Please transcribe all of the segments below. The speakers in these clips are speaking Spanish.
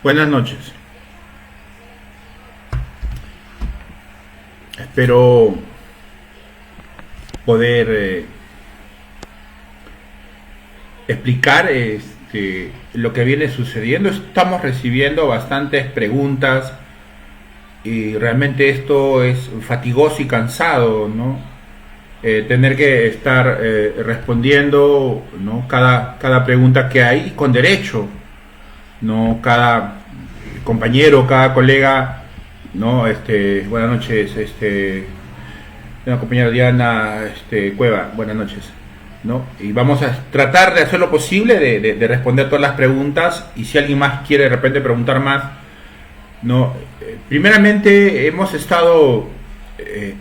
Buenas noches. Espero poder explicar lo que viene sucediendo. Estamos recibiendo bastantes preguntas y realmente esto es fatigoso y cansado, ¿no? Tener que estar respondiendo, ¿no? cada pregunta que hay, y con derecho, ¿no? Cada compañero, cada colega, ¿no? Buenas noches, una compañera Diana Cueva, buenas noches, ¿no? Y vamos a tratar de hacer lo posible de responder todas las preguntas, y si alguien más quiere de repente preguntar más, ¿no? Primeramente hemos estado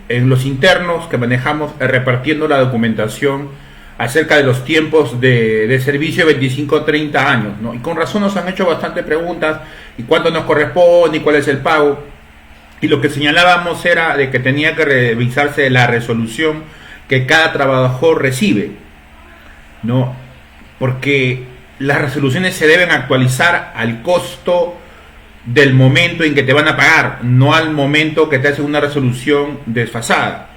en los internos que manejamos repartiendo la documentación acerca de los tiempos de servicio de 25-30 años, ¿no? Y con razón nos han hecho bastantes preguntas, y cuánto nos corresponde, y cuál es el pago. Y lo que señalábamos era de que tenía que revisarse la resolución que cada trabajador recibe, ¿no? Porque las resoluciones se deben actualizar al costo del momento en que te van a pagar, no al momento que te hacen una resolución desfasada,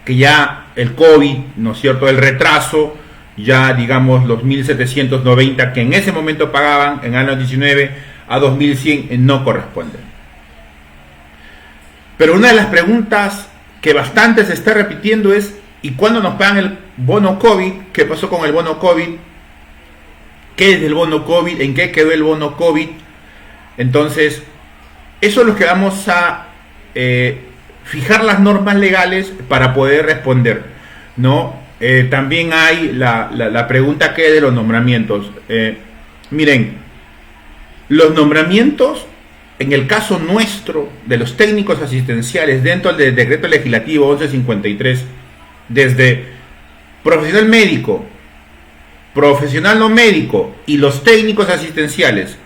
que ya el COVID, ¿no es cierto?, el retraso, ya digamos los 1.790 que en ese momento pagaban en el año 19 a 2.100 no corresponden. Pero una de las preguntas que bastante se está repitiendo es: ¿y cuándo nos pagan el bono COVID? ¿Qué pasó con el bono COVID? ¿Qué es el bono COVID? ¿En qué quedó el bono COVID? Entonces, eso es lo que vamos a fijar las normas legales para poder responder, ¿no? También hay la pregunta que es de los nombramientos. Miren, los nombramientos, en el caso nuestro, de los técnicos asistenciales dentro del decreto legislativo 1153, desde profesional médico, profesional no médico y los técnicos asistenciales,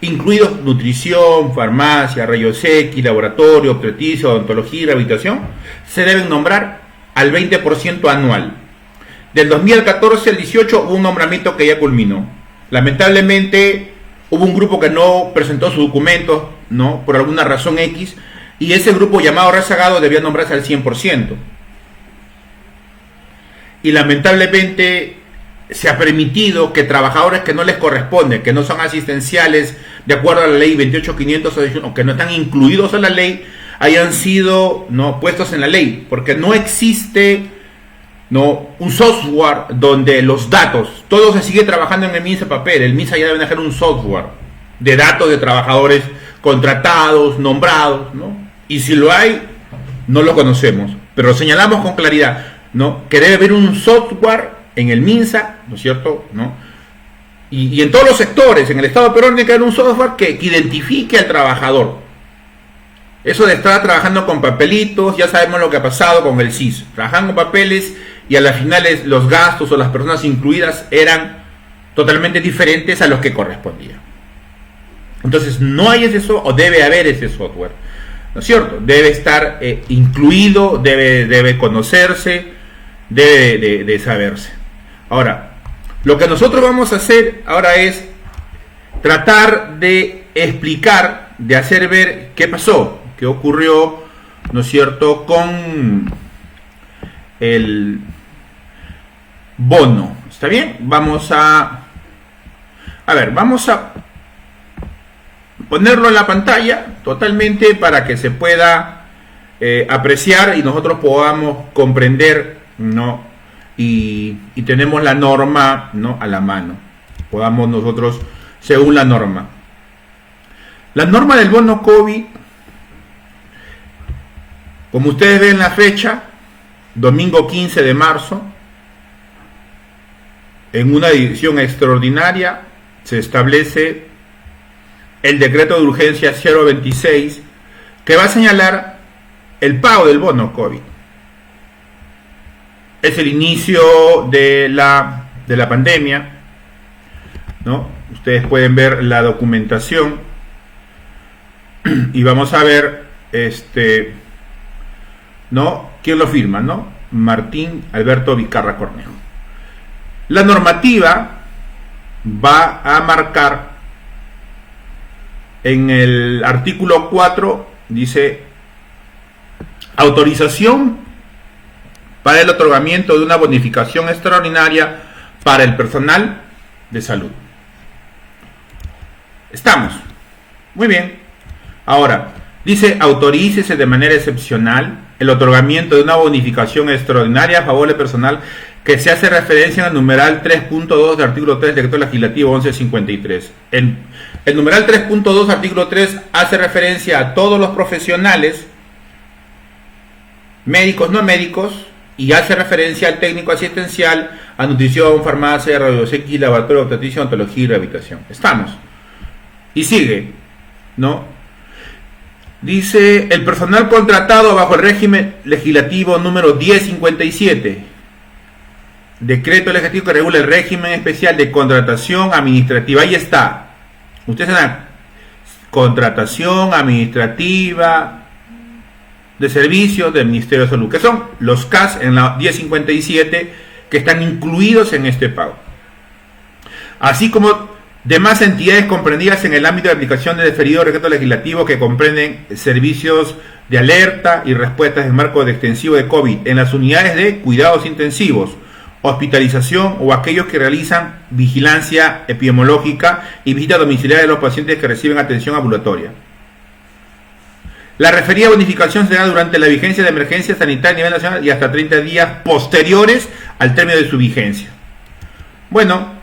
incluidos nutrición, farmacia, rayos X, laboratorio, obstetricia, odontología y rehabilitación, se deben nombrar al 20% anual. Del 2014 al 18 hubo un nombramiento que ya culminó. Lamentablemente hubo un grupo que no presentó sus documentos, ¿no?, por alguna razón X, y ese grupo llamado rezagado debía nombrarse al 100%. Y lamentablemente se ha permitido que trabajadores que no les corresponde, que no son asistenciales de acuerdo a la ley 28501, que no están incluidos en la ley, hayan sido, ¿no?, puestos en la ley, porque no existe, ¿no?, un software donde los datos, todo se sigue trabajando en el MINSA papel. El MINSA ya debe dejar un software de datos de trabajadores contratados, nombrados, ¿no? Y si lo hay, no lo conocemos, pero señalamos con claridad, ¿no?, que debe haber un software en el MINSA, ¿no es cierto?, ¿no? Y en todos los sectores, en el Estado peruano, tiene que haber un software que identifique al trabajador. Eso de estar trabajando con papelitos, ya sabemos lo que ha pasado con el CIS. Trabajan con papeles y a las finales los gastos o las personas incluidas eran totalmente diferentes a los que correspondía. Entonces no hay ese software, o debe haber ese software, ¿no es cierto? Debe estar incluido, debe conocerse, debe de saberse. Ahora, lo que nosotros vamos a hacer ahora es tratar de explicar, de hacer ver qué pasó, qué ocurrió, ¿no es cierto?, con el bono. ¿Está bien? Vamos a ponerlo en la pantalla totalmente para que se pueda apreciar y nosotros podamos comprender, ¿no? Y tenemos la norma, ¿no?, a la mano. Podamos nosotros, según la norma. La norma del bono COVID, como ustedes ven la fecha, domingo 15 de marzo, en una edición extraordinaria, se establece el decreto de urgencia 026, que va a señalar el pago del bono COVID. Es el inicio de la pandemia, ¿no? Ustedes pueden ver la documentación y vamos a ver ¿no?, quién lo firma, ¿no? Martín Alberto Vizcarra Cornejo. La normativa va a marcar En el artículo 4 dice autorización para el otorgamiento de una bonificación extraordinaria para el personal de salud. Estamos. Muy bien. Ahora, dice autorícese de manera excepcional el otorgamiento de una bonificación extraordinaria a favor del personal que se hace referencia en el numeral 3.2 del artículo 3 del decreto legislativo 1153. El numeral 3.2 artículo 3 hace referencia a todos los profesionales, médicos, no médicos, y hace referencia al técnico asistencial, a nutrición, farmacia, rayos X, laboratorio, obstetricia, odontología y rehabilitación. Estamos. Y sigue, ¿no? Dice el personal contratado bajo el régimen legislativo número 1057. Decreto legislativo que regula el régimen especial de contratación administrativa. Ahí está. Ustedes saben, contratación administrativa de servicios del Ministerio de Salud, que son los CAS en la 1057 que están incluidos en este pago. Así como demás entidades comprendidas en el ámbito de aplicación del referido decreto legislativo que comprenden servicios de alerta y respuestas en marco de extensivo de COVID en las unidades de cuidados intensivos, hospitalización o aquellos que realizan vigilancia epidemiológica y visita domiciliaria de los pacientes que reciben atención ambulatoria. La referida bonificación se da durante la vigencia de emergencia sanitaria a nivel nacional y hasta 30 días posteriores al término de su vigencia. Bueno,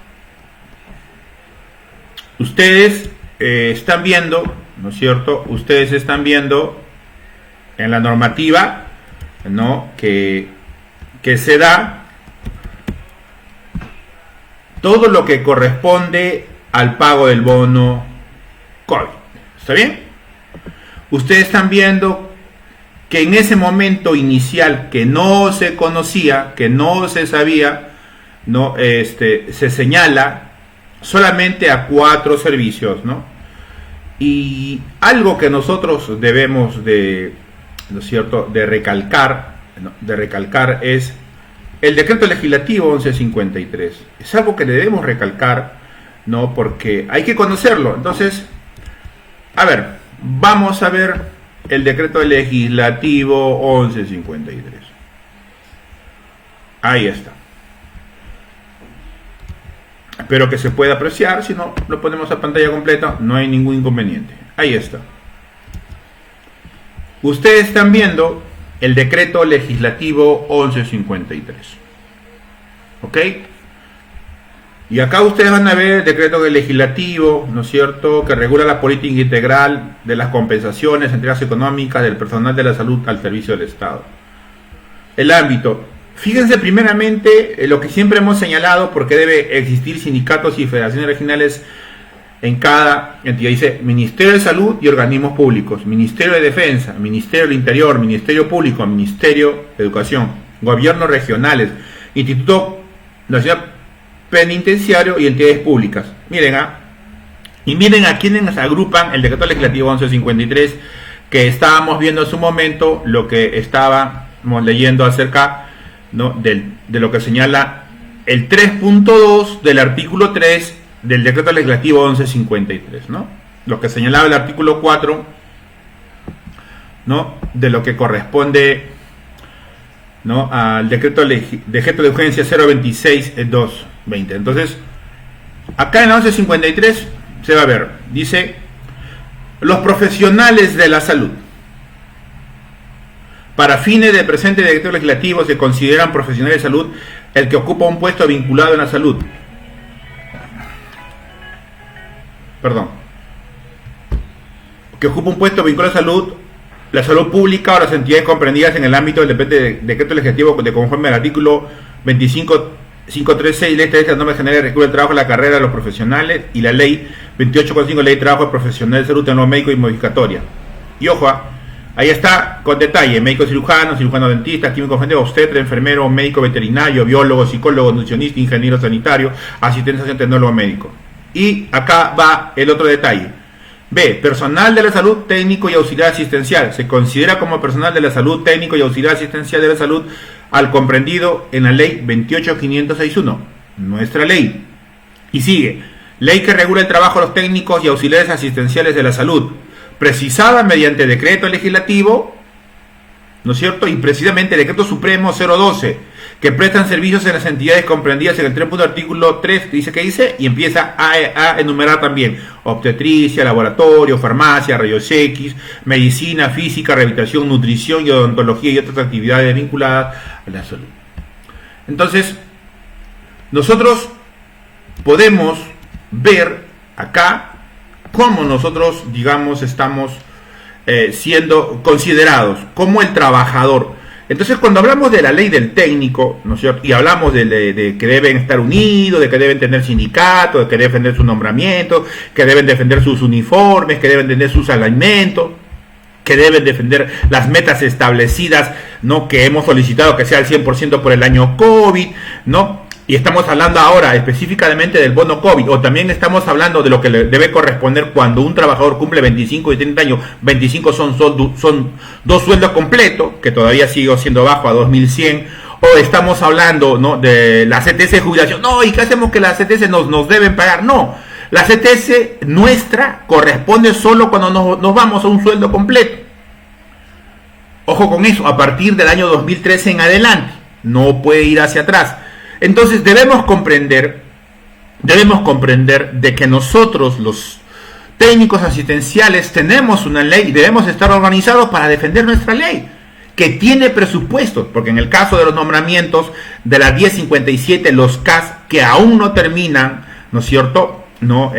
ustedes están viendo, ¿no es cierto? Ustedes están viendo en la normativa, ¿no? que se da todo lo que corresponde al pago del bono COVID. ¿Está bien? Ustedes están viendo que en ese momento inicial que no se conocía, que no se sabía, ¿no? Se señala solamente a 4 servicios, ¿no? Y algo que nosotros debemos de, ¿no es cierto?, de recalcar, ¿no?, es el decreto legislativo 1153. Es algo que debemos recalcar, ¿no?, porque hay que conocerlo. Entonces, a ver, vamos a ver el decreto legislativo 1153. Ahí está. Espero que se pueda apreciar, si no lo ponemos a pantalla completa, no hay ningún inconveniente. Ahí está. Ustedes están viendo el decreto legislativo 1153. ¿Ok? Y acá ustedes van a ver el decreto legislativo, ¿no es cierto?, que regula la política integral de las compensaciones, entregas económicas del personal de la salud al servicio del Estado. El ámbito. Fíjense primeramente lo que siempre hemos señalado, porque debe existir sindicatos y federaciones regionales en cada entidad. Dice Ministerio de Salud y organismos públicos, Ministerio de Defensa, Ministerio del Interior, Ministerio Público, Ministerio de Educación, gobiernos regionales, Instituto Nacional Penitenciario y entidades públicas. Miren, y miren a quienes agrupan el decreto legislativo 1153 que estábamos viendo en su momento, lo que estábamos leyendo acerca, ¿no?, de lo que señala el 3.2 del artículo 3 del decreto legislativo 1153, ¿no? Lo que señalaba el artículo 4, ¿no?, de lo que corresponde, ¿no?, al decreto de urgencia 026-220. Entonces, acá en la 1153 se va a ver, dice, los profesionales de la salud. Para fines del presente decreto legislativo se consideran profesionales de salud el que ocupa un puesto vinculado en la salud. Perdón. Que ocupa un puesto vinculado a la salud pública o las entidades comprendidas en el ámbito del decreto legislativo de conforme al artículo 25.536, ley de normas generales de del trabajo, la carrera de los profesionales y la ley 28.5, ley de trabajo de profesional de salud en los médicos y modificatoria. Y ojo, ahí está con detalle: médico cirujano, cirujano dentista, químico obstetra, enfermero, médico veterinario, biólogo, psicólogo, nutricionista, ingeniero sanitario, asistente tecnólogo médico. Y acá va el otro detalle. B. Personal de la salud técnico y auxiliar asistencial. Se considera como personal de la salud técnico y auxiliar asistencial de la salud al comprendido en la ley 28.561, nuestra ley. Y sigue. Ley que regula el trabajo de los técnicos y auxiliares asistenciales de la salud, precisada mediante decreto legislativo, ¿no es cierto? Y precisamente el decreto supremo 012, que prestan servicios en las entidades comprendidas en el 3. Artículo 3, que dice, y empieza a enumerar también obstetricia, laboratorio, farmacia, rayos X, medicina, física, rehabilitación, nutrición y odontología y otras actividades vinculadas a la salud. Entonces, nosotros podemos ver acá cómo nosotros, digamos, estamos siendo considerados como el trabajador. Entonces, cuando hablamos de la ley del técnico, ¿no es cierto? Y hablamos de que deben estar unidos, de que deben tener sindicatos, de que deben defender su nombramiento, que deben defender sus uniformes, que deben defender sus alimentos, que deben defender las metas establecidas, ¿no? Que hemos solicitado que sea el 100% por el año COVID, ¿no? Y estamos hablando ahora específicamente del bono COVID, o también estamos hablando de lo que le debe corresponder cuando un trabajador cumple 25 y 30 años. 25 son 2 sueldos completos, que todavía sigue siendo bajo a 2.100, o estamos hablando, ¿no?, de la CTS de jubilación. No, ¿y qué hacemos que la CTS nos deben pagar? No, la CTS nuestra corresponde solo cuando nos vamos a un sueldo completo. Ojo con eso, a partir del año 2013 en adelante, no puede ir hacia atrás. Entonces debemos comprender de que nosotros, los técnicos asistenciales, tenemos una ley y debemos estar organizados para defender nuestra ley, que tiene presupuestos, porque en el caso de los nombramientos de la 1057, los CAS que aún no terminan, ¿no es cierto?, no,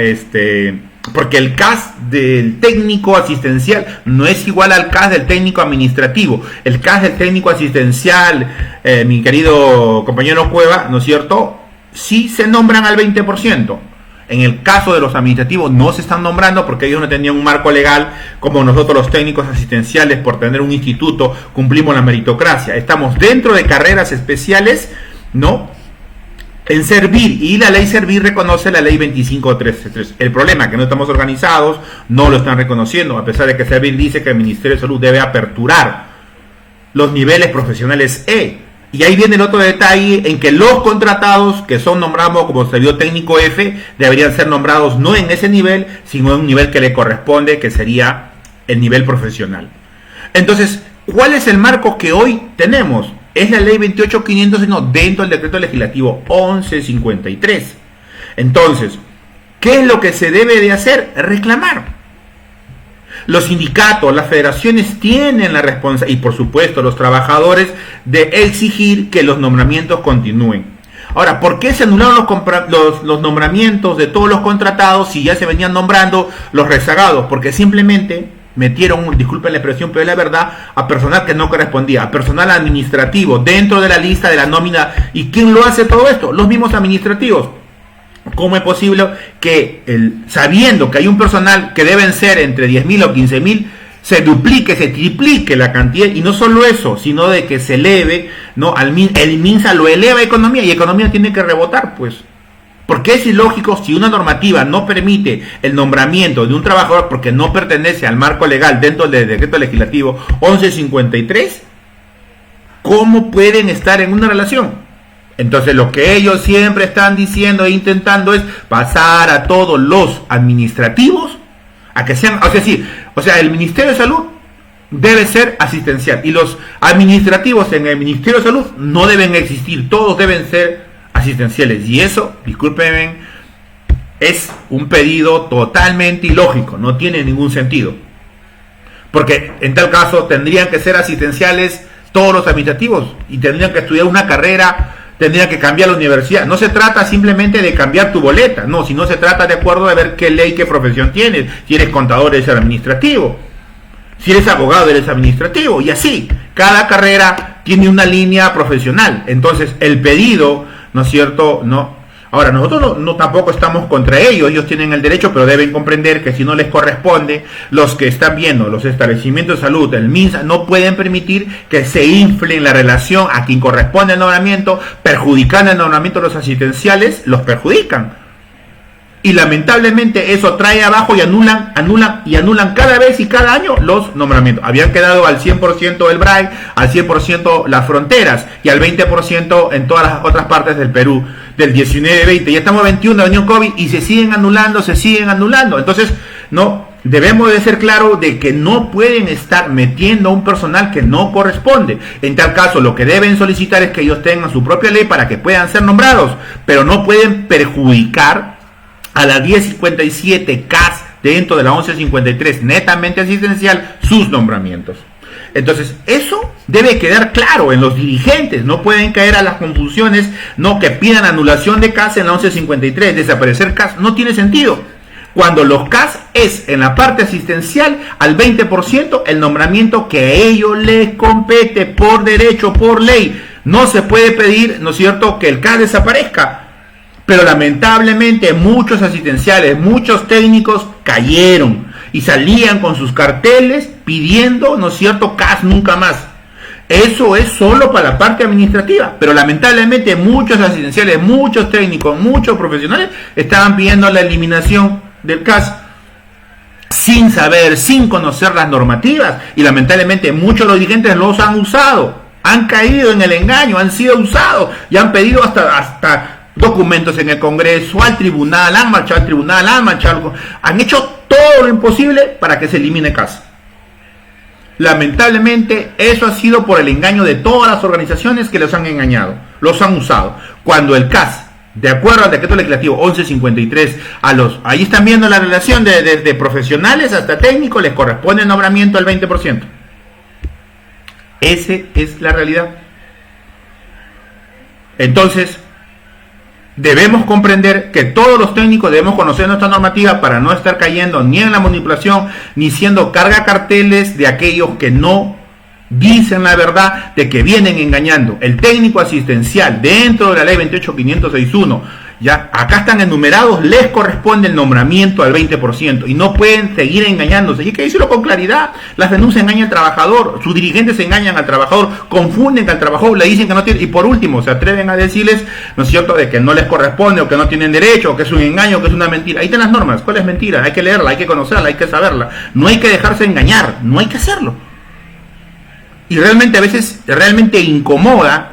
porque el CAS del técnico asistencial no es igual al CAS del técnico administrativo. El CAS del técnico asistencial, mi querido compañero Cueva, ¿no es cierto?, sí se nombran al 20%. En el caso de los administrativos no se están nombrando porque ellos no tenían un marco legal como nosotros los técnicos asistenciales. Por tener un instituto cumplimos la meritocracia. Estamos dentro de carreras especiales, ¿no?, en Servir, y la ley Servir reconoce la ley 25.13.3. El problema es que no estamos organizados, no lo están reconociendo, a pesar de que Servir dice que el Ministerio de Salud debe aperturar los niveles profesionales E. Y ahí viene el otro detalle en que los contratados que son nombrados como servidor técnico F deberían ser nombrados no en ese nivel, sino en un nivel que le corresponde, que sería el nivel profesional. Entonces, ¿cuál es el marco que hoy tenemos? Es la ley 28.501 dentro del decreto legislativo 1153. Entonces, ¿qué es lo que se debe de hacer? Reclamar. Los sindicatos, las federaciones tienen la responsabilidad, y por supuesto los trabajadores, de exigir que los nombramientos continúen. Ahora, ¿por qué se anularon los nombramientos de todos los contratados si ya se venían nombrando los rezagados? Porque simplemente metieron, disculpen la expresión, pero es la verdad, a personal que no correspondía, a personal administrativo dentro de la lista de la nómina. ¿Y quién lo hace todo esto? Los mismos administrativos. ¿Cómo es posible que, sabiendo que hay un personal que deben ser entre 10.000 o 15.000, se duplique, se triplique la cantidad? Y no solo eso, sino de que se eleve, ¿no? El MINSA lo eleva a economía, y economía tiene que rebotar, pues. Porque es ilógico si una normativa no permite el nombramiento de un trabajador porque no pertenece al marco legal dentro del decreto legislativo 1153, ¿cómo pueden estar en una relación? Entonces lo que ellos siempre están diciendo e intentando es pasar a todos los administrativos a que sean, o sea, el Ministerio de Salud debe ser asistencial y los administrativos en el Ministerio de Salud no deben existir, todos deben ser asistenciales, y eso, discúlpenme, es un pedido totalmente ilógico, no tiene ningún sentido, porque en tal caso tendrían que ser asistenciales todos los administrativos y tendrían que estudiar una carrera, tendrían que cambiar la universidad. No se trata simplemente de cambiar tu boleta, no, sino se trata de acuerdo a ver qué ley, qué profesión tienes. Si eres contador, eres administrativo, si eres abogado, eres administrativo, y así, cada carrera tiene una línea profesional. Entonces el pedido, ¿no es cierto?, no. Ahora, nosotros no tampoco estamos contra ellos tienen el derecho, pero deben comprender que si no les corresponde, los que están viendo los establecimientos de salud, el MINSA, no pueden permitir que se infle la relación a quien corresponde el nombramiento, perjudicando el nombramiento de los asistenciales, los perjudican. Y lamentablemente eso trae abajo y anulan cada vez y cada año los nombramientos. Habían quedado al 100% el BRAE, al 100% las fronteras y al 20% en todas las otras partes del Perú. del 19-20, ya estamos 21, año COVID, y se siguen anulando. Entonces, no, debemos de ser claros de que no pueden estar metiendo a un personal que no corresponde. En tal caso, lo que deben solicitar es que ellos tengan su propia ley para que puedan ser nombrados, pero no pueden perjudicar a la 1057 CAS dentro de la 1153 netamente asistencial sus nombramientos. Entonces, eso debe quedar claro en los dirigentes. No pueden caer a las confusiones, no, que pidan anulación de CAS en la 1153. Desaparecer CAS no tiene sentido. Cuando los CAS es en la parte asistencial al 20% el nombramiento que a ellos les compete por derecho, por ley. No se puede pedir, ¿no es cierto?, que el CAS desaparezca. Pero lamentablemente muchos asistenciales, muchos técnicos cayeron y salían con sus carteles pidiendo, ¿no es cierto?, CAS nunca más. Eso es solo para la parte administrativa, pero lamentablemente muchos asistenciales, muchos técnicos, muchos profesionales estaban pidiendo la eliminación del CAS sin saber, sin conocer las normativas, y lamentablemente muchos de los dirigentes los han usado, han caído en el engaño, han sido usados y han pedido hasta documentos en el Congreso, al tribunal, han marchado al tribunal, han hecho todo lo imposible para que se elimine CAS. Lamentablemente eso ha sido por el engaño de todas las organizaciones que los han engañado, los han usado. Cuando el CAS, de acuerdo al decreto legislativo 1153, ahí están viendo la relación de profesionales hasta técnicos, les corresponde el nombramiento al 20%. Esa es la realidad. Entonces, debemos comprender que todos los técnicos debemos conocer nuestra normativa para no estar cayendo ni en la manipulación, ni siendo carga carteles de aquellos que no dicen la verdad, de que vienen engañando. El técnico asistencial dentro de la ley 28561, ya acá están enumerados, les corresponde el nombramiento al 20% y no pueden seguir engañándose. Y hay que decirlo con claridad: las denuncias engañan al trabajador, sus dirigentes engañan al trabajador, confunden al trabajador, le dicen que no tiene, y por último se atreven a decirles, ¿no es cierto?, de que no les corresponde, o que no tienen derecho, o que es un engaño, o que es una mentira. Ahí están las normas. ¿Cuál es mentira? Hay que leerla, hay que conocerla, hay que saberla. No hay que dejarse engañar, no hay que hacerlo. Y realmente a veces incomoda,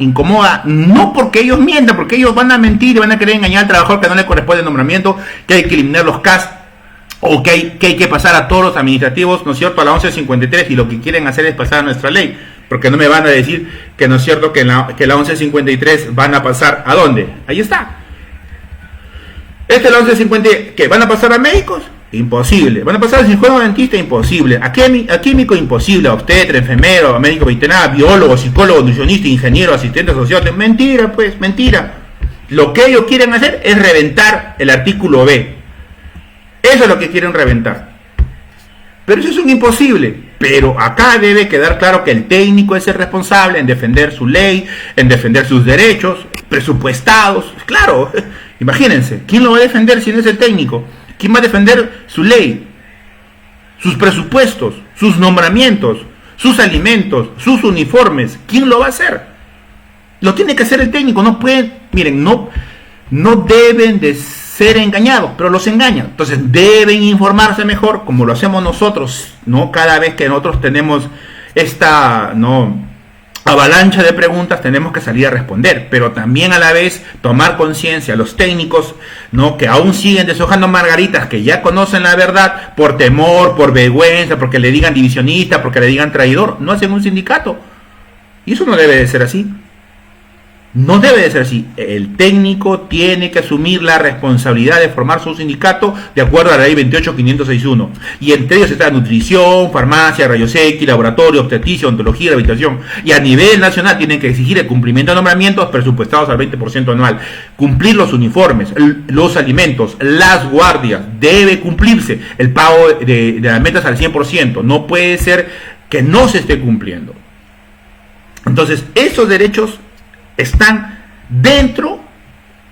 no porque ellos mientan, porque ellos van a mentir y van a querer engañar al trabajador que no le corresponde el nombramiento, que hay que eliminar los CAS, o que hay que pasar a todos los administrativos, ¿no es cierto?, a la 1153, y lo que quieren hacer es pasar a nuestra ley, porque no me van a decir que no es cierto que la 1153 van a pasar ¿a dónde? Ahí está. Es la 1150, ¿que van a pasar a médicos? Imposible. ¿Van a pasar al cirujano dentista? Imposible. ¿A químico? Imposible. A obstetra, enfermero, a médico veterinario, biólogo, psicólogo, nutricionista, ingeniero, asistente social. Mentira, pues, mentira. Lo que ellos quieren hacer es reventar el artículo B. Eso es lo que quieren reventar. Pero eso es un imposible. Pero acá debe quedar claro que el técnico es el responsable en defender su ley, en defender sus derechos presupuestados. Claro, imagínense, ¿quién lo va a defender si no es el técnico? ¿Quién va a defender su ley, sus presupuestos, sus nombramientos, sus alimentos, sus uniformes? ¿Quién lo va a hacer? Lo tiene que hacer el técnico. No pueden, miren, no deben de ser engañados, pero los engañan. Entonces deben informarse mejor, como lo hacemos nosotros, ¿no? Cada vez que nosotros tenemos esta avalancha de preguntas, tenemos que salir a responder, pero también a la vez tomar conciencia. Los técnicos, ¿no?, que aún siguen deshojando margaritas, que ya conocen la verdad, por temor, por vergüenza, porque le digan divisionista, porque le digan traidor, no hacen un sindicato. Y eso no debe de ser así. No debe de ser así. El técnico tiene que asumir la responsabilidad de formar su sindicato de acuerdo a la ley 28561. Y entre ellos está nutrición, farmacia, rayos X, laboratorio, obstetricia, odontología, rehabilitación. Y a nivel nacional tienen que exigir el cumplimiento de nombramientos presupuestados al 20% anual. Cumplir los uniformes, los alimentos, las guardias. Debe cumplirse el pago de las metas al 100%. No puede ser que no se esté cumpliendo. Entonces, esos derechos están dentro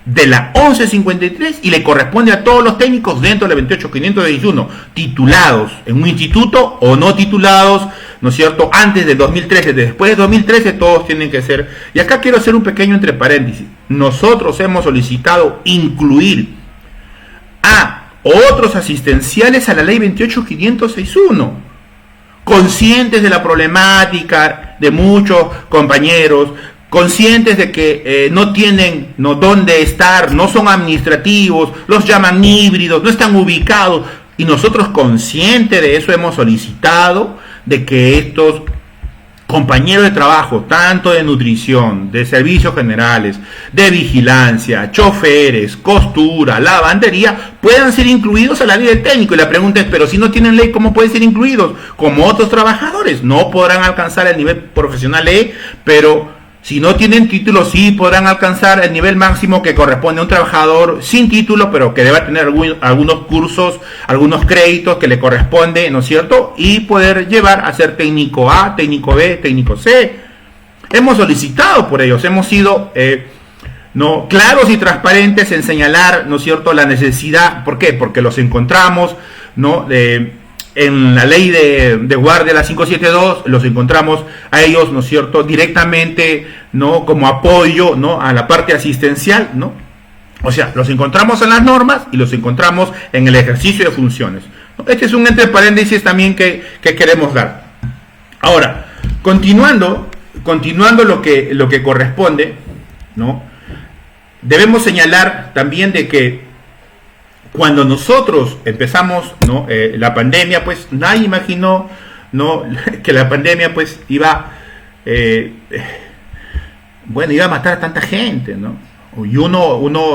de la 1153 y le corresponde a todos los técnicos dentro de la 28561, titulados en un instituto o no titulados, ¿no es cierto?, antes del 2013, después de 2013 todos tienen que ser. Y acá quiero hacer un pequeño entre paréntesis. Nosotros hemos solicitado incluir a otros asistenciales a la ley 28561, conscientes de la problemática de muchos compañeros, conscientes de que no tienen dónde estar, no son administrativos, los llaman híbridos, no están ubicados, y nosotros conscientes de eso hemos solicitado de que estos compañeros de trabajo, tanto de nutrición, de servicios generales, de vigilancia, choferes, costura, lavandería, puedan ser incluidos a la ley del técnico. Y la pregunta es, pero si no tienen ley, ¿cómo pueden ser incluidos? Como otros trabajadores, no podrán alcanzar el nivel profesional ley, pero si no tienen título, sí podrán alcanzar el nivel máximo que corresponde a un trabajador sin título, pero que deba tener algunos cursos, algunos créditos que le corresponde, ¿no es cierto? Y poder llevar a ser técnico A, técnico B, técnico C. Hemos solicitado por ellos, hemos sido claros y transparentes en señalar, ¿no es cierto?, la necesidad. ¿Por qué? Porque los encontramos, ¿no?, en la ley de guardia, la 572, los encontramos a ellos, ¿no es cierto?, directamente, ¿no?, como apoyo, ¿no?, a la parte asistencial, ¿no? O sea, los encontramos en las normas y los encontramos en el ejercicio de funciones, ¿no? Este es un entre paréntesis también que queremos dar. Ahora, continuando lo que corresponde, ¿no?, debemos señalar también de que cuando nosotros empezamos, ¿no?, la pandemia, pues nadie imaginó, ¿no?, que la pandemia pues iba a matar a tanta gente, ¿no? Y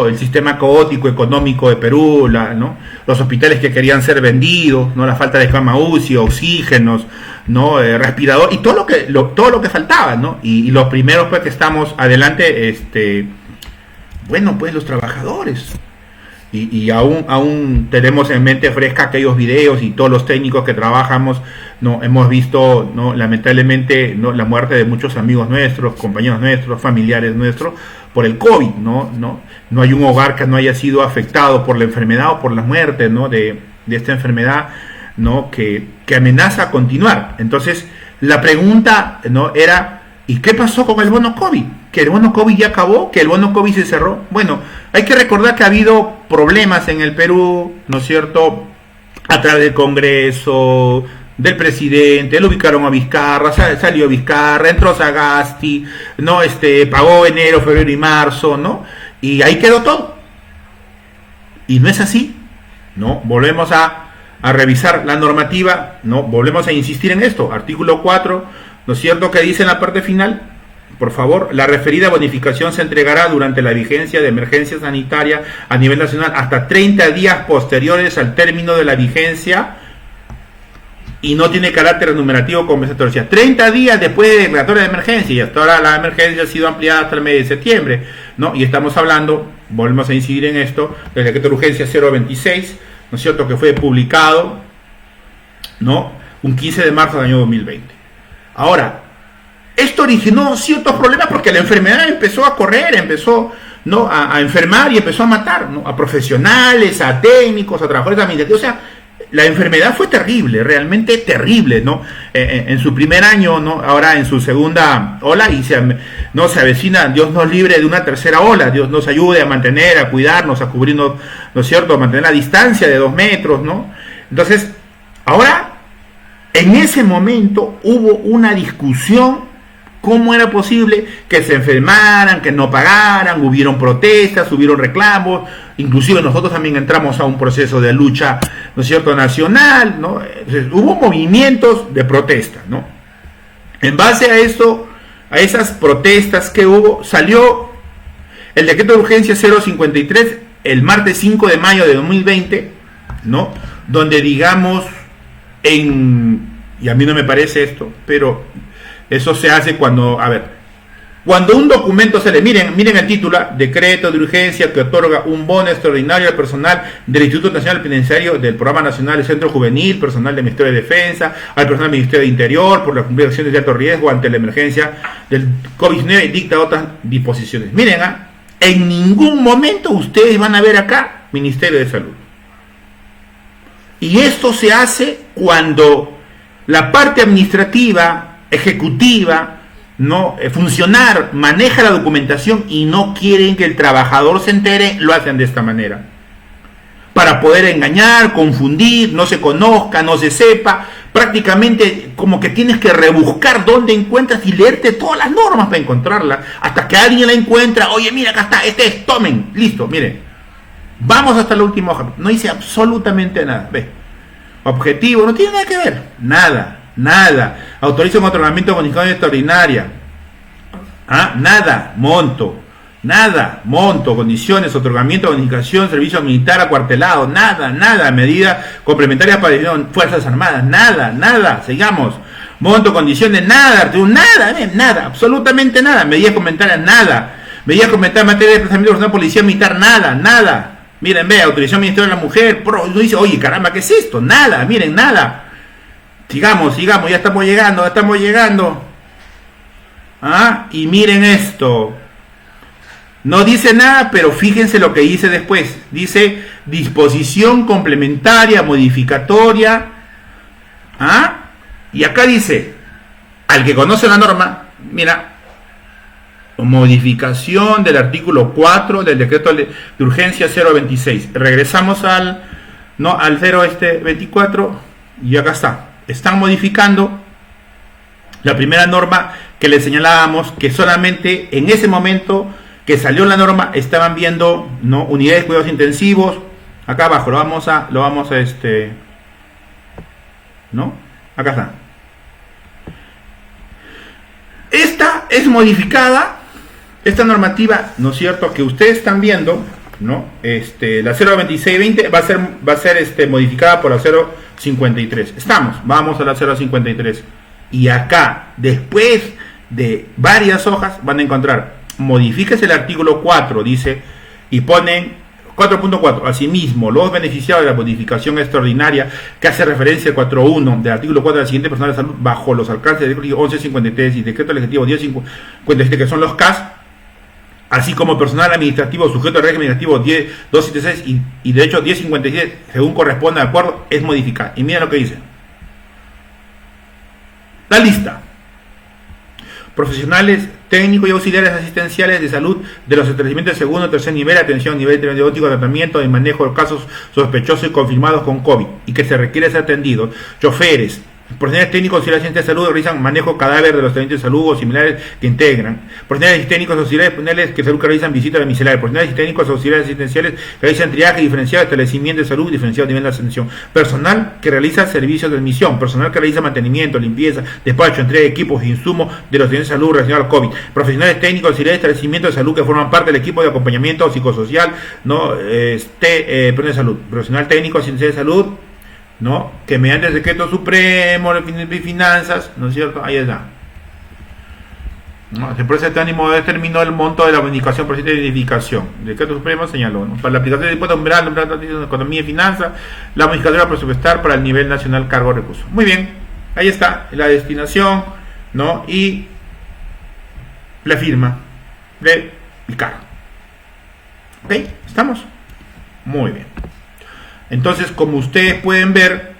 el sistema caótico económico de Perú, ¿no?, los hospitales que querían ser vendidos, ¿no?, la falta de cama UCI, oxígenos, ¿no?, respirador, y todo lo que faltaba, ¿no? Y los primeros pues que estamos adelante, pues los trabajadores. Y aún tenemos en mente fresca aquellos videos y todos los técnicos que trabajamos, no hemos visto, no, lamentablemente, no, la muerte de muchos amigos nuestros, compañeros nuestros, familiares nuestros por el COVID, no hay un hogar que no haya sido afectado por la enfermedad o por la muerte, ¿no?, de esta enfermedad, ¿no?, que amenaza a continuar. Entonces la pregunta, ¿no?, era, ¿y qué pasó con el bono COVID? ¿Que el bono COVID ya acabó? ¿Que el bono COVID se cerró? Bueno, hay que recordar que ha habido problemas en el Perú, ¿no es cierto?, a través del Congreso, del presidente. Lo ubicaron a Vizcarra, salió Vizcarra, entró Sagasti, ¿no?, pagó enero, febrero y marzo, ¿no? Y ahí quedó todo. Y no es así, ¿no? Volvemos a revisar la normativa, ¿no? Volvemos a insistir en esto, artículo 4, ¿no es cierto?, que dice en la parte final, por favor, la referida bonificación se entregará durante la vigencia de emergencia sanitaria a nivel nacional hasta 30 días posteriores al término de la vigencia y no tiene carácter remunerativo compensatorio. O sea, 30 días después de declaratoria de emergencia, y hasta ahora la emergencia ha sido ampliada hasta el mes de septiembre, ¿no? Y estamos hablando, volvemos a incidir en esto, del decreto de urgencia 026, ¿no es cierto?, que fue publicado, ¿no?, un 15 de marzo del año 2020. Ahora, esto originó ciertos problemas porque la enfermedad empezó a correr, empezó, ¿no?, a enfermar y empezó a matar, ¿no?, a profesionales, a técnicos, a trabajadores administrativos. O sea, la enfermedad fue terrible, realmente terrible, ¿no? En su primer año, ¿no?, ahora en su segunda ola, y se avecina, Dios nos libre de una tercera ola. Dios nos ayude a mantener, a cuidarnos, a cubrirnos, ¿no es cierto?, a mantener la distancia de 2 metros, ¿no? Entonces, ahora, en ese momento hubo una discusión. ¿Cómo era posible que se enfermaran, que no pagaran? Hubieron protestas, hubieron reclamos, inclusive nosotros también entramos a un proceso de lucha, ¿no es cierto?, nacional, ¿no? Entonces, hubo movimientos de protesta, ¿no? En base a esto, a esas protestas que hubo, salió el decreto de urgencia 053 el martes 5 de mayo de 2020, ¿no?, donde digamos, y a mí no me parece esto, pero eso se hace cuando un documento se le, miren el título, decreto de urgencia que otorga un bono extraordinario al personal del Instituto Nacional Penitenciario, del Programa Nacional del Centro Juvenil, personal del Ministerio de Defensa, al personal del Ministerio de Interior, por las acciones de alto riesgo ante la emergencia del COVID-19, dicta otras disposiciones. Miren, en ningún momento ustedes van a ver acá Ministerio de Salud. Y esto se hace cuando la parte administrativa, ejecutiva, no funcionar, maneja la documentación y no quieren que el trabajador se entere, lo hacen de esta manera. Para poder engañar, confundir, no se conozca, no se sepa, prácticamente como que tienes que rebuscar dónde encuentras y leerte todas las normas para encontrarla, hasta que alguien la encuentra. Oye, mira, acá está, este es, tomen, listo, miren, vamos hasta la última hoja. No dice absolutamente nada. Ve, objetivo, no tiene nada que ver, nada. Autoriza un otorgamiento de bonificación extraordinaria, nada. Monto, condiciones, otorgamiento de bonificación, servicio militar acuartelado, nada. Medida complementaria para Fuerzas Armadas, nada. Sigamos. Monto, condiciones, nada, absolutamente nada. Medidas comentarias, nada. Medidas comentarias en materia de desplazamiento de personal policía militar, nada. Miren, ve, autorización Ministerio de la Mujer, uno dice, oye, caramba, ¿qué es esto? Nada, miren, nada. Sigamos, ya estamos llegando. Y miren esto. No dice nada, pero fíjense lo que dice después. Dice disposición complementaria, modificatoria. Y acá dice, al que conoce la norma, mira, modificación del artículo 4 del decreto de urgencia 026. Regresamos al 024 y acá está. Están modificando la primera norma que les señalábamos, que solamente en ese momento que salió la norma estaban viendo, ¿no?, unidades de cuidados intensivos. Acá abajo lo vamos a ¿no? Acá está. Esta es modificada, esta normativa, ¿no es cierto?, que ustedes están viendo, ¿no? La 02620 va a ser modificada por la 053. Vamos a la 053. Y acá, después de varias hojas, van a encontrar, modifíquese el artículo 4, dice, y ponen 4.4. Asimismo, los beneficiados de la modificación extraordinaria que hace referencia al 4.1 del artículo 4 de la siguiente personal de salud bajo los alcances del decreto 1153 y decreto legislativo 1057, que son los CAS, así como personal administrativo sujeto al régimen administrativo 276 y derecho 1057, según corresponde al acuerdo, es modificada. Y miren lo que dice. La lista. Profesionales, técnicos y auxiliares asistenciales de salud de los establecimientos de segundo y tercer nivel, atención, nivel terapéutico, tratamiento y manejo de casos sospechosos y confirmados con COVID y que se requiere ser atendidos. Choferes, profesionales técnicos y asistentes de salud realizan manejo cadáver de los establecimientos de salud o similares que integran. Profesionales técnicos auxiliares profesionales que salud que realizan visitas domiciliares. Profesionales técnicos auxiliares asistenciales que realizan triaje diferenciado de establecimientos de salud diferenciado a nivel de atención. Personal que realiza servicios de admisión. Personal que realiza mantenimiento, limpieza, despacho, entrega de equipos e insumos de los establecimientos de salud relacionados al COVID. Profesionales técnicos auxiliares de establecimientos de salud que forman parte del equipo de acompañamiento psicosocial, ¿no? De salud. Profesional técnico asistencial de salud, ¿no?, que mediante el decreto supremo de finanzas, ¿no es cierto? Ahí está. ¿No? Por ese ánimo determinó el monto de la bonificación por de identificación. El decreto supremo señaló, ¿no?, para la aplicación del impuesto umbral de economía y finanzas, la bonificación presupuestar para el nivel nacional cargo de recursos. Muy bien, ahí está la destinación, ¿no?, y la firma de cargo. ¿Ok? ¿Estamos? Muy bien. Entonces, como ustedes pueden ver,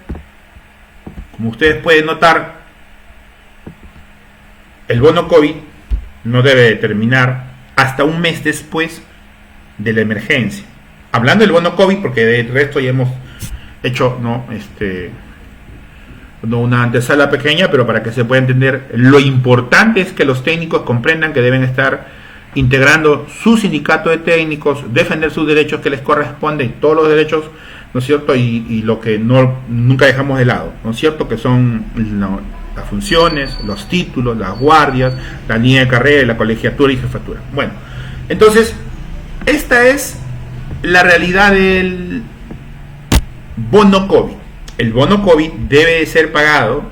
como ustedes pueden notar, el bono COVID no debe terminar hasta un mes después de la emergencia. Hablando del bono COVID, porque del resto ya hemos hecho, ¿no?, una antesala pequeña, pero para que se pueda entender, lo importante es que los técnicos comprendan que deben estar integrando su sindicato de técnicos, defender sus derechos que les corresponden, todos los derechos, ¿no es cierto?, y lo que nunca dejamos de lado, ¿no es cierto?, que son las funciones, los títulos, las guardias, la línea de carrera, la colegiatura y jefatura. Bueno, entonces, esta es la realidad del bono COVID. El bono COVID debe ser pagado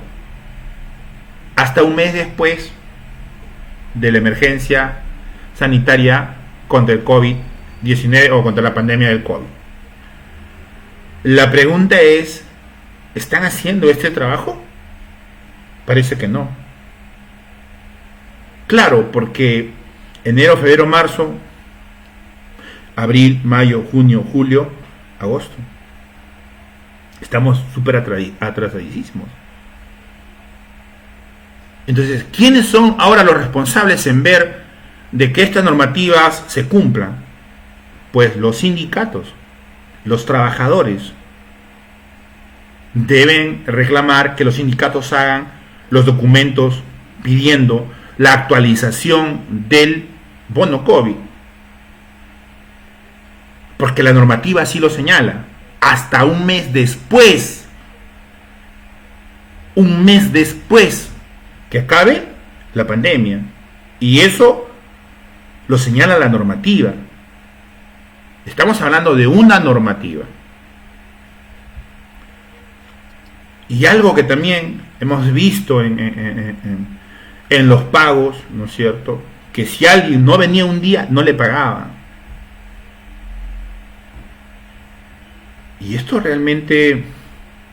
hasta un mes después de la emergencia sanitaria contra el COVID-19 o contra la pandemia del COVID. La pregunta es, ¿están haciendo este trabajo? Parece que no. Claro, porque enero, febrero, marzo, abril, mayo, junio, julio, agosto. Estamos súper atrasadísimos. Entonces, ¿quiénes son ahora los responsables en ver de que estas normativas se cumplan? Pues los sindicatos, los trabajadores, deben reclamar que los sindicatos hagan los documentos pidiendo la actualización del bono COVID, porque la normativa así lo señala, hasta un mes después que acabe la pandemia, y eso lo señala la normativa. Estamos hablando de una normativa. Y algo que también hemos visto en los pagos, ¿no es cierto?, que si alguien no venía un día, no le pagaban. Y esto realmente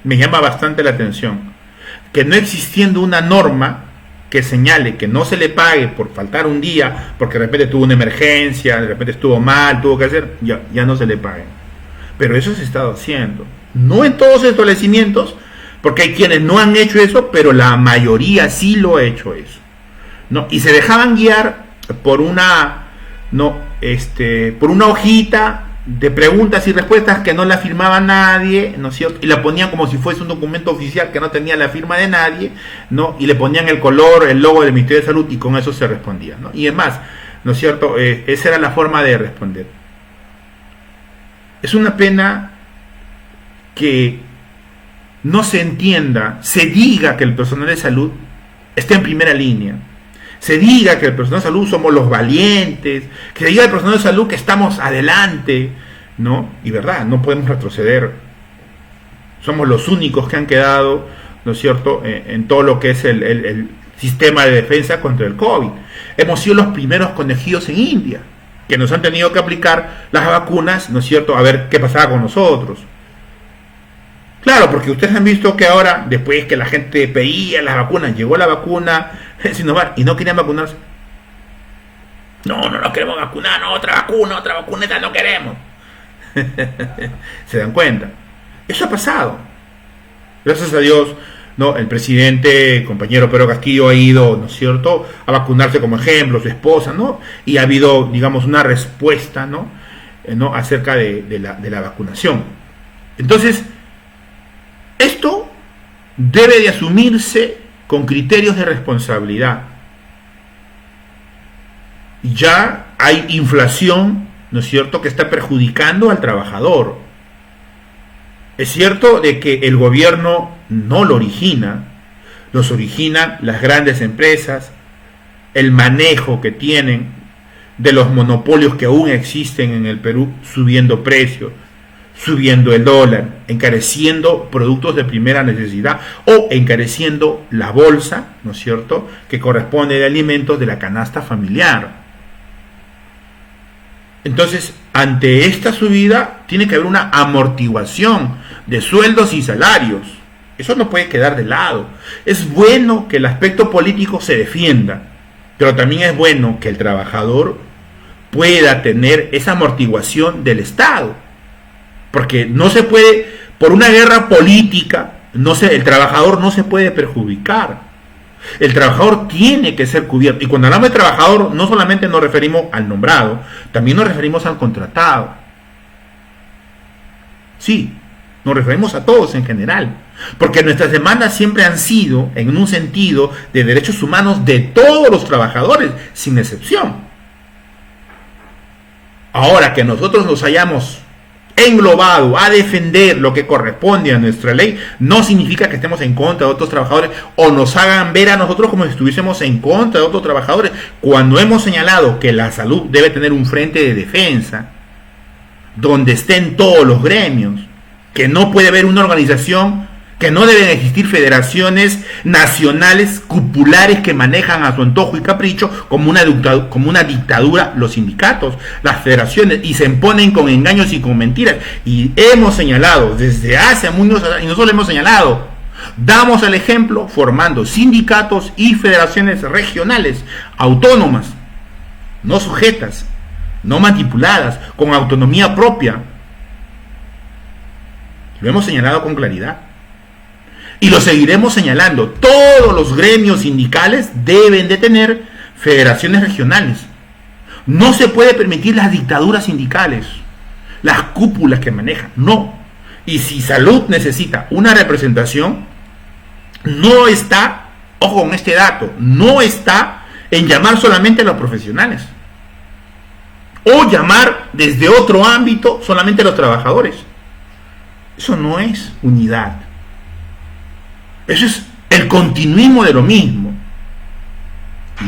me llama bastante la atención, que no existiendo una norma que señale que no se le pague por faltar un día, porque de repente tuvo una emergencia, de repente estuvo mal, tuvo que hacer, ya no se le pague. Pero eso se ha estado haciendo. No en todos los establecimientos, porque hay quienes no han hecho eso, pero la mayoría sí lo ha hecho eso, ¿no? Y se dejaban guiar por una hojita de preguntas y respuestas que no la firmaba nadie, ¿no es cierto? Y la ponían como si fuese un documento oficial que no tenía la firma de nadie, ¿no? Y le ponían el color, el logo del Ministerio de Salud, y con eso se respondía, ¿no? Y es más, ¿no es cierto? Esa era la forma de responder. Es una pena que no se entienda, se diga que el personal de salud está en primera línea, se diga que el personal de salud somos los valientes, que se diga el personal de salud que estamos adelante, ¿no? Y verdad, no podemos retroceder. Somos los únicos que han quedado, ¿no es cierto?, en todo lo que es el sistema de defensa contra el COVID. Hemos sido los primeros conejillos en India, que nos han tenido que aplicar las vacunas, ¿no es cierto?, a ver qué pasaba con nosotros. Claro, porque ustedes han visto que ahora, después que la gente pedía las vacunas, llegó la vacuna Sinovac y no querían vacunarse. No queremos vacunar, no, otra vacuneta no queremos. ¿Se dan cuenta? Eso ha pasado. Gracias a Dios, ¿no? El presidente, compañero Pedro Castillo, ha ido, ¿no es cierto?, a vacunarse como ejemplo, su esposa, ¿no? Y ha habido, digamos, una respuesta, ¿no? Acerca de la vacunación. Entonces, esto debe de asumirse con criterios de responsabilidad. Ya hay inflación, ¿no es cierto?, que está perjudicando al trabajador. Es cierto de que el gobierno no lo origina, los originan las grandes empresas, el manejo que tienen de los monopolios que aún existen en el Perú, subiendo precios, subiendo el dólar, encareciendo productos de primera necesidad o encareciendo la bolsa, ¿no es cierto?, que corresponde de alimentos de la canasta familiar. Entonces, ante esta subida tiene que haber una amortiguación de sueldos y salarios. Eso no puede quedar de lado. Es bueno que el aspecto político se defienda, pero también es bueno que el trabajador pueda tener esa amortiguación del Estado. Porque no se puede, por una guerra política, el trabajador no se puede perjudicar. El trabajador tiene que ser cubierto. Y cuando hablamos de trabajador, no solamente nos referimos al nombrado, también nos referimos al contratado. Sí, nos referimos a todos en general. Porque nuestras demandas siempre han sido en un sentido de derechos humanos de todos los trabajadores, sin excepción. Ahora que nosotros nos hayamos englobado a defender lo que corresponde a nuestra ley, no significa que estemos en contra de otros trabajadores o nos hagan ver a nosotros como si estuviésemos en contra de otros trabajadores, cuando hemos señalado que la salud debe tener un frente de defensa donde estén todos los gremios, que no puede haber una organización, que no deben existir federaciones nacionales cupulares que manejan a su antojo y capricho como una dictadura los sindicatos, las federaciones, y se imponen con engaños y con mentiras. Y hemos señalado desde hace muchos años, y no solo hemos señalado, damos el ejemplo formando sindicatos y federaciones regionales, autónomas, no sujetas, no manipuladas, con autonomía propia. Lo hemos señalado con claridad. Y lo seguiremos señalando. Todos los gremios sindicales deben de tener federaciones regionales. No se puede permitir las dictaduras sindicales, las cúpulas que manejan. No. Y si salud necesita una representación, no está, ojo con este dato, no está en llamar solamente a los profesionales o llamar desde otro ámbito solamente a los trabajadores. Eso no es unidad. Eso es el continuismo de lo mismo.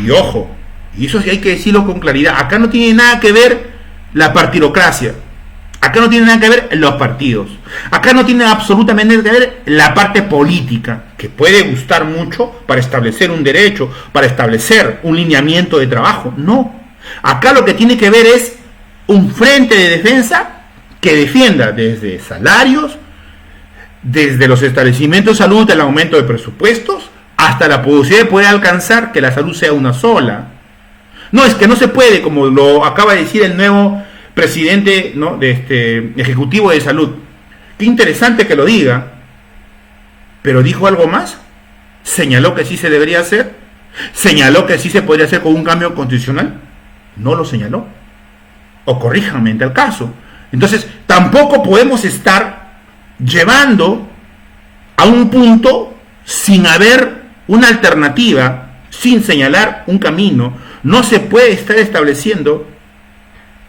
Y ojo, y eso sí hay que decirlo con claridad, acá no tiene nada que ver la partidocracia, acá no tiene nada que ver los partidos, acá no tiene absolutamente nada que ver la parte política, que puede gustar mucho para establecer un derecho, para establecer un lineamiento de trabajo. No, acá lo que tiene que ver es un frente de defensa que defienda desde salarios, desde los establecimientos de salud, el aumento de presupuestos, hasta la posibilidad de poder alcanzar que la salud sea una sola. No, es que no se puede, como lo acaba de decir el nuevo presidente, ¿no?, de este ejecutivo de salud. Qué interesante que lo diga, pero dijo algo más. Señaló que sí se debería hacer, señaló que sí se podría hacer con un cambio constitucional. No lo señaló, o corríjanme en tal caso. Entonces tampoco podemos estar llevando a un punto sin haber una alternativa, sin señalar un camino. No se puede estar estableciendo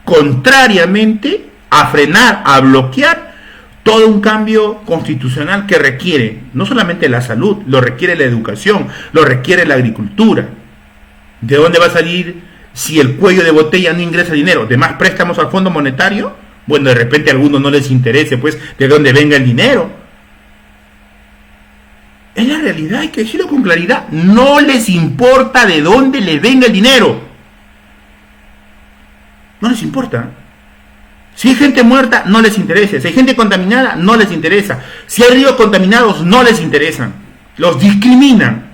contrariamente a frenar, a bloquear todo un cambio constitucional que requiere no solamente la salud, lo requiere la educación, lo requiere la agricultura. ¿De dónde va a salir si el cuello de botella no ingresa dinero? ¿De más préstamos al Fondo Monetario? Bueno, de repente a algunos no les interese, pues, de dónde venga el dinero. Es la realidad, hay que decirlo con claridad. No les importa de dónde les venga el dinero. No les importa. Si hay gente muerta, no les interesa. Si hay gente contaminada, no les interesa. Si hay ríos contaminados, no les interesan. Los discriminan.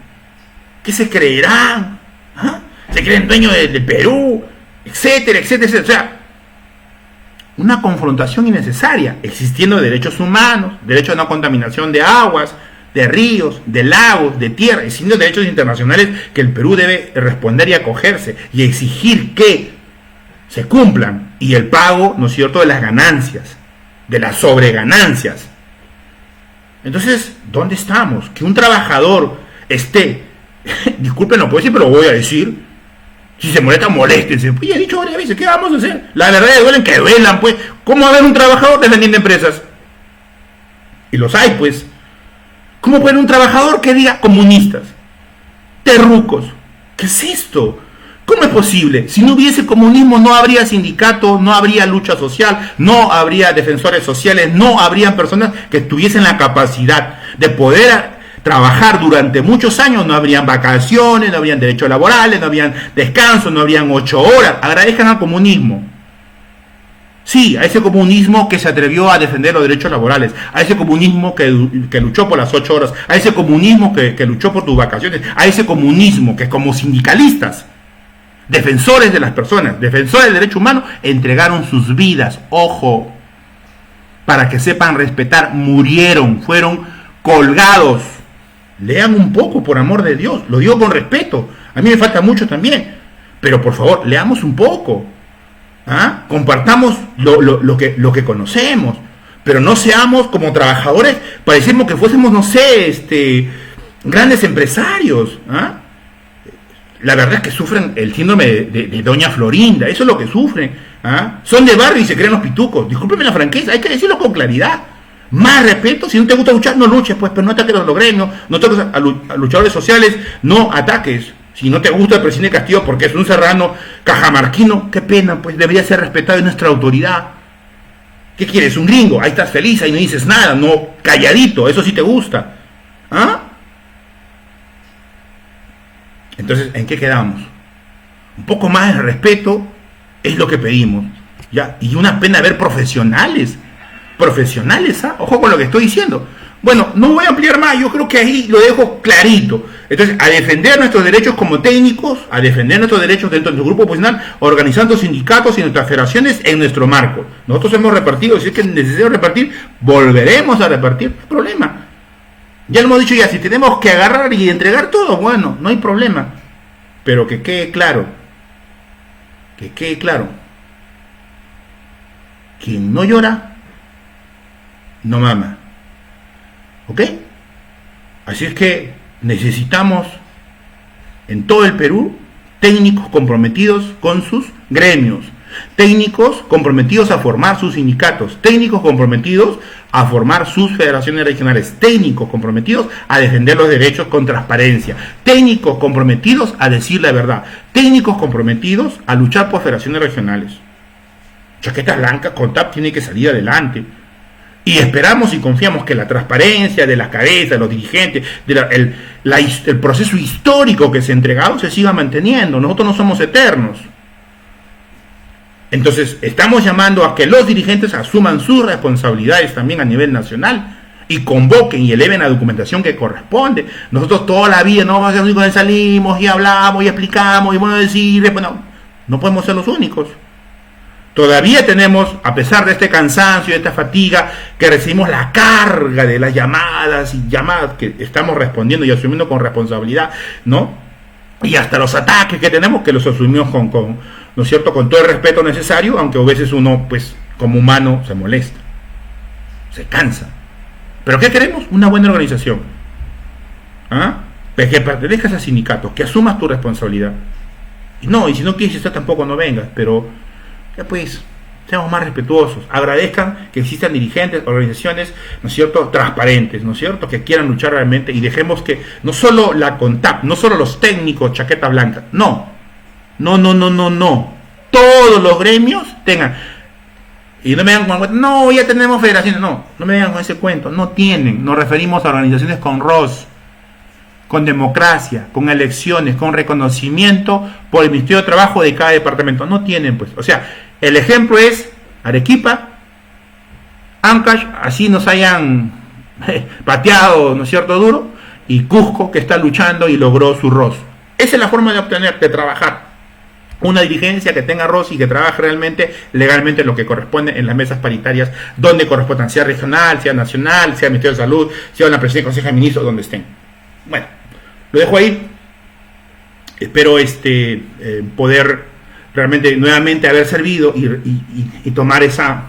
¿Qué se creerán? ¿Ah? Se creen dueños de Perú, etcétera, etcétera, etcétera. O sea, una confrontación innecesaria, existiendo derechos humanos, derecho a no contaminación de aguas, de ríos, de lagos, de tierra, existiendo derechos internacionales que el Perú debe responder y acogerse y exigir que se cumplan, y el pago, ¿no es cierto?, de las ganancias, de las sobreganancias. Entonces, ¿dónde estamos? Que un trabajador esté, disculpen, no puedo decir, pero lo voy a decir, si se molesta, moléstense. Pues ya he dicho varias veces, ¿qué vamos a hacer? La verdad duelen que duelan, pues. ¿Cómo va a haber un trabajador defendiendo empresas? Y los hay, pues. ¿Cómo puede un trabajador que diga comunistas, terrucos? ¿Qué es esto? ¿Cómo es posible? Si no hubiese comunismo, no habría sindicatos, no habría lucha social, no habría defensores sociales, no habrían personas que tuviesen la capacidad de poder trabajar durante muchos años. No habrían vacaciones, no habrían derechos laborales, no habrían descanso, no habrían 8 horas. Agradezcan al comunismo. Sí, a ese comunismo que se atrevió a defender los derechos laborales, a ese comunismo que luchó por las 8 horas, a ese comunismo que luchó por tus vacaciones, a ese comunismo que como sindicalistas, defensores de las personas, defensores del derecho humano, entregaron sus vidas, ojo, para que sepan respetar, murieron, fueron colgados. Lean un poco, por amor de Dios, lo digo con respeto, a mí me falta mucho también, pero por favor, leamos un poco. ¿Ah? Compartamos lo que conocemos, pero no seamos como trabajadores, parecemos que fuésemos, no sé, grandes empresarios. ¿Ah? La verdad es que sufren el síndrome de Doña Florinda, eso es lo que sufren. ¿Ah? Son de barrio y se creen los pitucos. Discúlpeme la franqueza, hay que decirlo con claridad. Más respeto, si no te gusta luchar, no luches, pues, pero no ataques a los gremios, no ataques a luchadores sociales, no ataques. Si no te gusta el presidente Castillo porque es un serrano cajamarquino, qué pena, pues debería ser respetado en nuestra autoridad. ¿Qué quieres? ¿Un gringo? Ahí estás feliz, ahí no dices nada, no, calladito, eso sí te gusta. ¿Ah? Entonces, ¿en qué quedamos? Un poco más de respeto es lo que pedimos, ¿ya? Y una pena ver profesionales, ¿ah? Ojo con lo que estoy diciendo. Bueno, no voy a ampliar más, yo creo que ahí lo dejo clarito. Entonces, a defender nuestros derechos como técnicos, a defender nuestros derechos dentro de nuestro grupo profesional, organizando sindicatos y nuestras federaciones en nuestro marco. Nosotros hemos repartido, si es que es necesario repartir, volveremos a repartir, no hay problema. Ya lo hemos dicho ya, si tenemos que agarrar y entregar todo, bueno, no hay problema. Pero que quede claro, quien no llora, no mama. ¿Ok? Así es que necesitamos en todo el Perú técnicos comprometidos con sus gremios, técnicos comprometidos a formar sus sindicatos, técnicos comprometidos a formar sus federaciones regionales, técnicos comprometidos a defender los derechos con transparencia, técnicos comprometidos a decir la verdad, técnicos comprometidos a luchar por federaciones regionales. Chaqueta Blanca, CONTAP tiene que salir adelante. Y esperamos y confiamos que la transparencia de las cabezas, de los dirigentes, el proceso histórico que se ha entregado se siga manteniendo. Nosotros no somos eternos. Entonces, estamos llamando a que los dirigentes asuman sus responsabilidades también a nivel nacional y convoquen y eleven la documentación que corresponde. Nosotros toda la vida no vamos a ser los únicos que salimos y hablamos y explicamos y bueno decir, bueno, no podemos ser los únicos. Todavía tenemos, a pesar de este cansancio y de esta fatiga, que recibimos la carga de las llamadas y llamadas que estamos respondiendo y asumiendo con responsabilidad, ¿no? Y hasta los ataques que tenemos, que los asumimos ¿no es cierto?, con todo el respeto necesario, aunque a veces uno, pues, como humano, se molesta, se cansa. ¿Pero qué queremos? Una buena organización. ¿Ah? Pues que pertenezcas a sindicatos, que asumas tu responsabilidad. Y si no quieres estar tampoco no vengas, pero pues seamos más respetuosos, agradezcan que existan dirigentes, organizaciones, ¿no es cierto?, transparentes, ¿no es cierto?, que quieran luchar realmente y dejemos que no solo la CONTAP, no solo los técnicos chaqueta blanca, no, todos los gremios tengan, y no me digan con no, ya tenemos federaciones, no me digan con ese cuento, no tienen, nos referimos a organizaciones con ROS, con democracia, con elecciones, con reconocimiento por el Ministerio de Trabajo de cada departamento. No tienen, pues. O sea, el ejemplo es Arequipa, Ancash, así nos hayan pateado, ¿no es cierto?, duro, y Cusco, que está luchando y logró su ROS. Esa es la forma de obtener, de trabajar. Una dirigencia que tenga ROS y que trabaje realmente, legalmente, lo que corresponde en las mesas paritarias, donde correspondan, sea regional, sea nacional, sea Ministerio de Salud, sea la presidencia del Consejo de Ministros, donde estén. Bueno, lo dejo ahí. Espero poder realmente nuevamente haber servido y tomar esa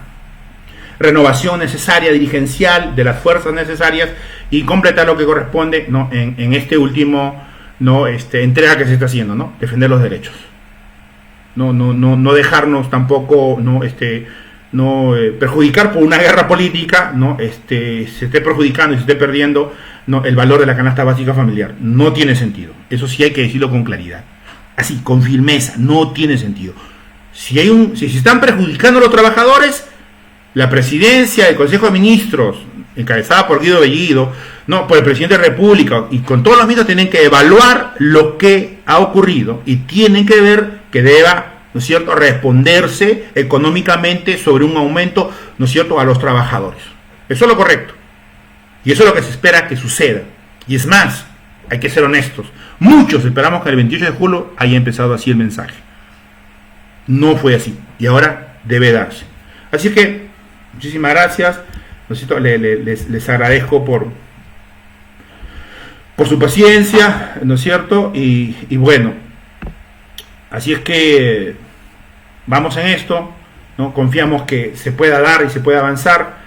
renovación necesaria, dirigencial, de las fuerzas necesarias y completar lo que corresponde, ¿no?, en este último, ¿no?, entrega que se está haciendo, ¿no?, defender los derechos. No dejarnos tampoco, perjudicar por una guerra política, ¿no?, se esté perjudicando y se esté perdiendo, ¿no?, el valor de la canasta básica familiar. No tiene sentido. Eso sí hay que decirlo con claridad. Así, con firmeza, no tiene sentido. Si se están perjudicando a los trabajadores, la presidencia del Consejo de Ministros, encabezada por Guido Bellido, no, por el presidente de la República, y con todos los ministros tienen que evaluar lo que ha ocurrido y tienen que ver que deba, ¿no es cierto?, responderse económicamente sobre un aumento, ¿no es cierto?, a los trabajadores. Eso es lo correcto. Y eso es lo que se espera que suceda. Y es más, hay que ser honestos. Muchos esperamos que el 28 de julio haya empezado así el mensaje. No fue así. Y ahora debe darse. Así que, muchísimas gracias. ¿No es cierto? Les agradezco por su paciencia, ¿no es cierto? Y bueno, así es que vamos en esto, ¿no? Confiamos que se pueda dar y se pueda avanzar,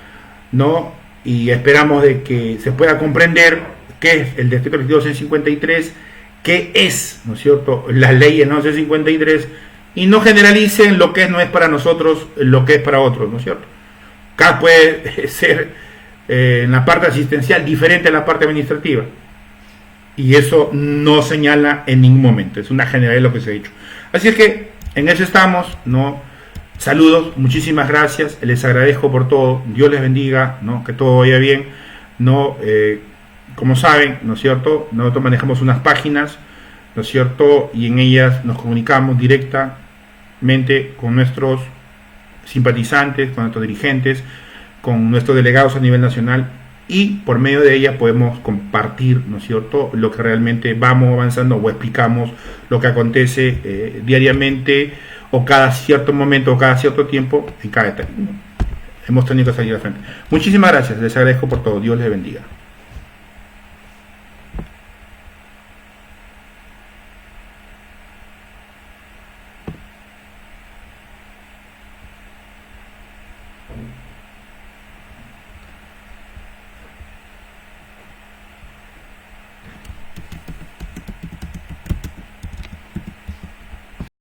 ¿no? Y esperamos de que se pueda comprender qué es el decreto legislativo 153, qué es, ¿no es cierto?, las leyes, ¿no?, 153, y no generalicen lo que no es para nosotros, lo que es para otros, ¿no es cierto? Acá puede ser en la parte asistencial diferente a la parte administrativa, y eso no señala en ningún momento, es una generalidad lo que se ha dicho. Así es que en eso estamos, ¿no? Saludos, muchísimas gracias, les agradezco por todo, Dios les bendiga, ¿no?, que todo vaya bien, ¿no? Como saben, ¿no es cierto?, nosotros manejamos unas páginas, ¿no es cierto?, y en ellas nos comunicamos directamente con nuestros simpatizantes, con nuestros dirigentes, con nuestros delegados a nivel nacional, y por medio de ellas podemos compartir, ¿no es cierto?, lo que realmente vamos avanzando o explicamos lo que acontece diariamente o cada cierto momento o cada cierto tiempo en cada etapa. Hemos tenido que salir a frente. Muchísimas gracias, les agradezco por todo, Dios les bendiga.